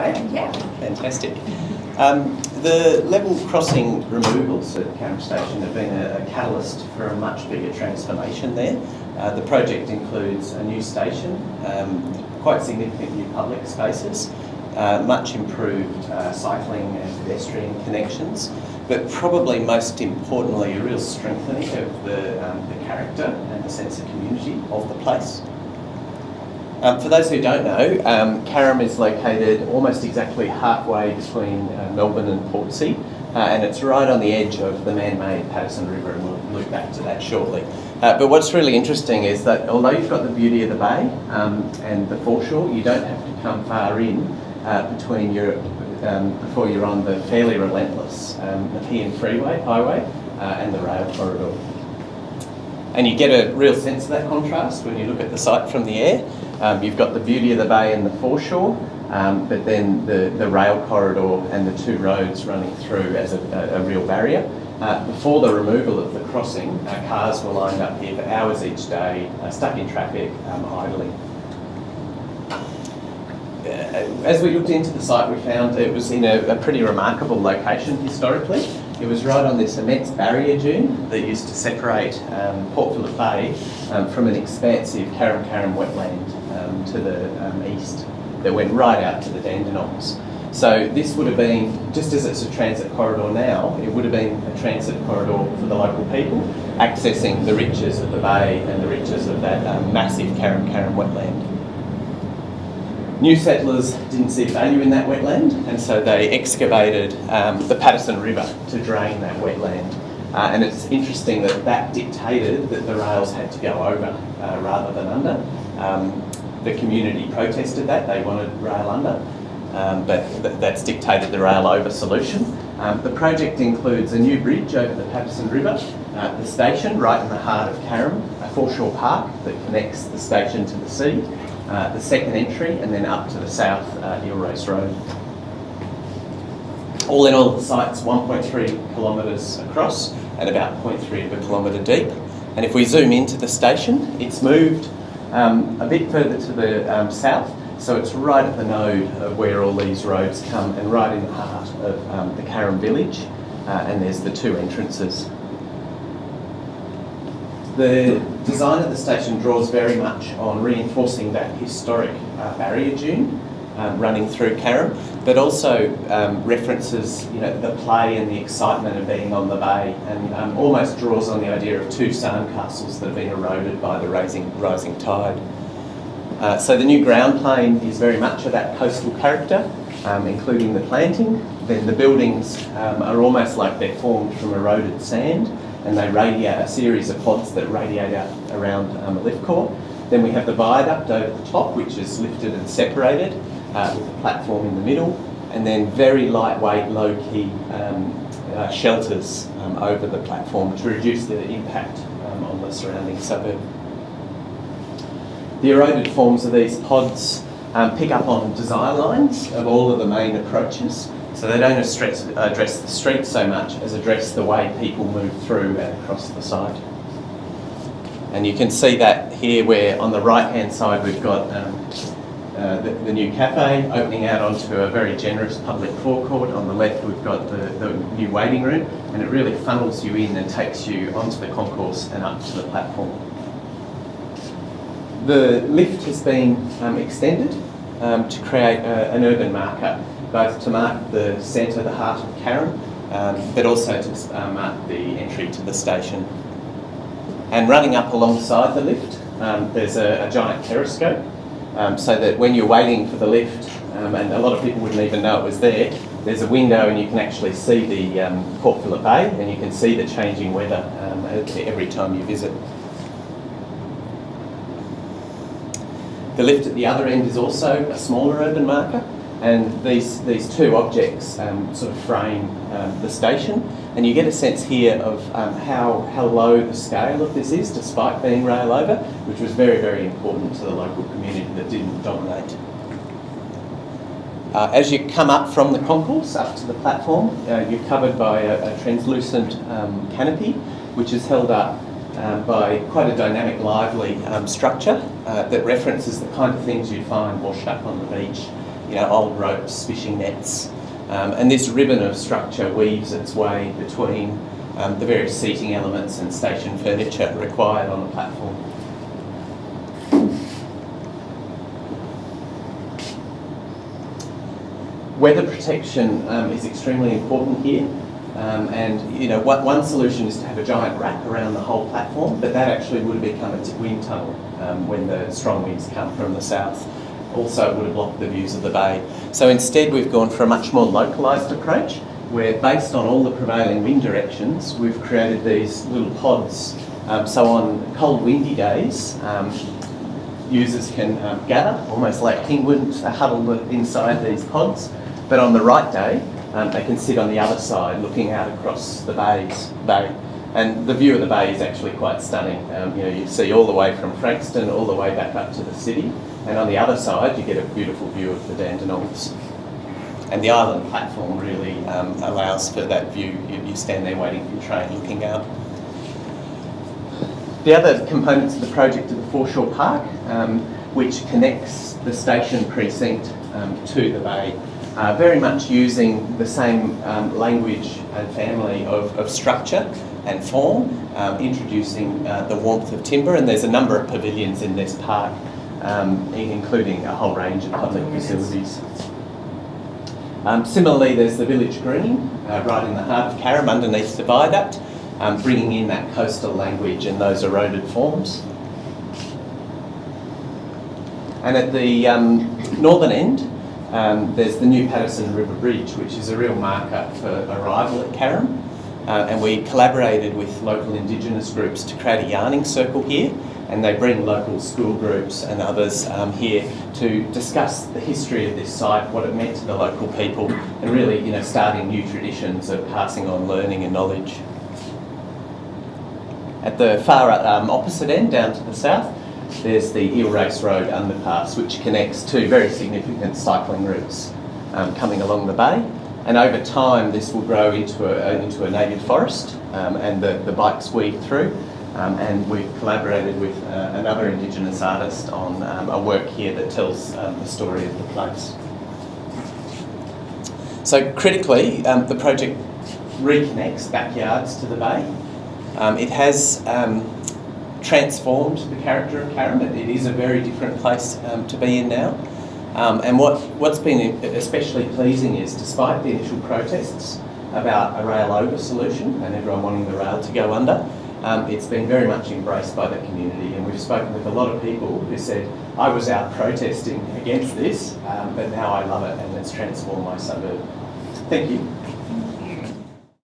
Hey? Yeah. Fantastic. The level crossing removals at Carrum Station have been a catalyst for a much bigger transformation there. The project includes a new station, quite significant new public spaces, much improved cycling and pedestrian connections, but probably most importantly a real strengthening of the character and the sense of community of the place. For those who don't know, Carrum is located almost exactly halfway between Melbourne and Portsea, and it's right on the edge of the man-made Patterson River, and we'll loop back to that shortly. But what's really interesting is that although you've got the beauty of the bay and the foreshore, you don't have to come far in before you're on the fairly relentless Nepean highway and the rail corridor. And you get a real sense of that contrast when you look at the site from the air. You've got the beauty of the bay and the foreshore, but then the rail corridor and the two roads running through as a real barrier. Before the removal of the crossing, cars were lined up here for hours each day, stuck in traffic, idling. As we looked into the site, we found it was in a pretty remarkable location historically. It was right on this immense barrier dune that used to separate Port Phillip Bay from an expansive Carrum wetland to the east that went right out to the Dandenongs. So this would have been, just as it's a transit corridor now, it would have been a transit corridor for the local people, accessing the riches of the bay and the riches of that massive Carrum wetland. New settlers didn't see value in that wetland, and so they excavated the Patterson River to drain that wetland. And it's interesting that dictated that the rails had to go over rather than under. The community protested that, they wanted rail under, but that's dictated the rail over solution. The project includes a new bridge over the Patterson River, the station right in the heart of Carrum, a foreshore park that connects the station to the sea, the second entry, and then up to the south, Eel Race Road. All in all, the site's 1.3 kilometres across and about 0.3 of a kilometre deep. And if we zoom into the station, it's moved a bit further to the south, so it's right at the node of where all these roads come and right in the heart of the Carrum village, and there's the two entrances. The design of the station draws very much on reinforcing that historic barrier dune running through Carrum, but also references the play and the excitement of being on the bay, and almost draws on the idea of two sandcastles that have been eroded by the rising tide. So the new ground plane is very much of that coastal character, including the planting. Then the buildings are almost like they're formed from eroded sand, and they radiate a series of pods that radiate out around a lift core. Then we have the viaduct over the top, which is lifted and separated with a platform in the middle, and then very lightweight, low-key shelters over the platform to reduce the impact on the surrounding suburb. The eroded forms of these pods pick up on desire lines of all of the main approaches, so they don't address the street so much as address the way people move through and across the site. And you can see that here where on the right-hand side we've got the new cafe opening out onto a very generous public forecourt. On the left we've got the new waiting room, and it really funnels you in and takes you onto the concourse and up to the platform. The lift has been extended to create an urban marker, both to mark the centre, the heart of Carrum, but also to mark the entry to the station. And running up alongside the lift, there's a giant periscope, so that when you're waiting for the lift, and a lot of people wouldn't even know it was there, there's a window and you can actually see the Port Phillip Bay, and you can see the changing weather every time you visit. The lift at the other end is also a smaller urban marker, and these two objects sort of frame the station, and you get a sense here of how low the scale of this is, despite being rail over, which was very, very important to the local community that didn't dominate. As you come up from the concourse up to the platform, you're covered by a translucent canopy, which is held up by quite a dynamic, lively structure that references the kind of things you'd find washed up on the beach old ropes, fishing nets. And this ribbon of structure weaves its way between the various seating elements and station furniture required on the platform. Weather protection is extremely important here. One solution is to have a giant wrap around the whole platform, but that actually would have become a wind tunnel when the strong winds come from the south. Also, it would have blocked the views of the bay. So instead, we've gone for a much more localised approach, where based on all the prevailing wind directions, we've created these little pods. So on cold, windy days, users can gather, almost like penguins huddled inside these pods. But on the right day, they can sit on the other side, looking out across the bay. And the view of the bay is actually quite stunning. You see all the way from Frankston, all the way back up to the city. And on the other side, you get a beautiful view of the Dandenongs. And the island platform really allows for that view. You stand there waiting for your train, looking out. The other components of the project are the Foreshore Park, which connects the station precinct to the bay. Very much using the same language and family of structure and form, introducing the warmth of timber, and there's a number of pavilions in this park, including a whole range of public facilities. Similarly, there's the village green, right in the heart of Carrum, underneath the viaduct, bringing in that coastal language and those eroded forms. And at the northern end, there's the new Patterson River Bridge, which is a real marker for arrival at Carrum. And we collaborated with local indigenous groups to create a yarning circle here, and they bring local school groups and others here to discuss the history of this site, what it meant to the local people, and really, starting new traditions of passing on learning and knowledge. At the far opposite end, down to the south, there's the Eel Race Road underpass, which connects two very significant cycling routes coming along the bay. And over time, this will grow into a native forest, and the bikes weave through. And we've collaborated with another Indigenous artist on a work here that tells the story of the place. So critically, the project reconnects backyards to the bay. It has transformed the character of Carrum. It is a very different place to be in now. And what's been especially pleasing is, despite the initial protests about a rail over solution and everyone wanting the rail to go under, it's been very much embraced by the community, and we've spoken with a lot of people who said, I was out protesting against this, but now I love it and it's transformed my suburb. Thank you.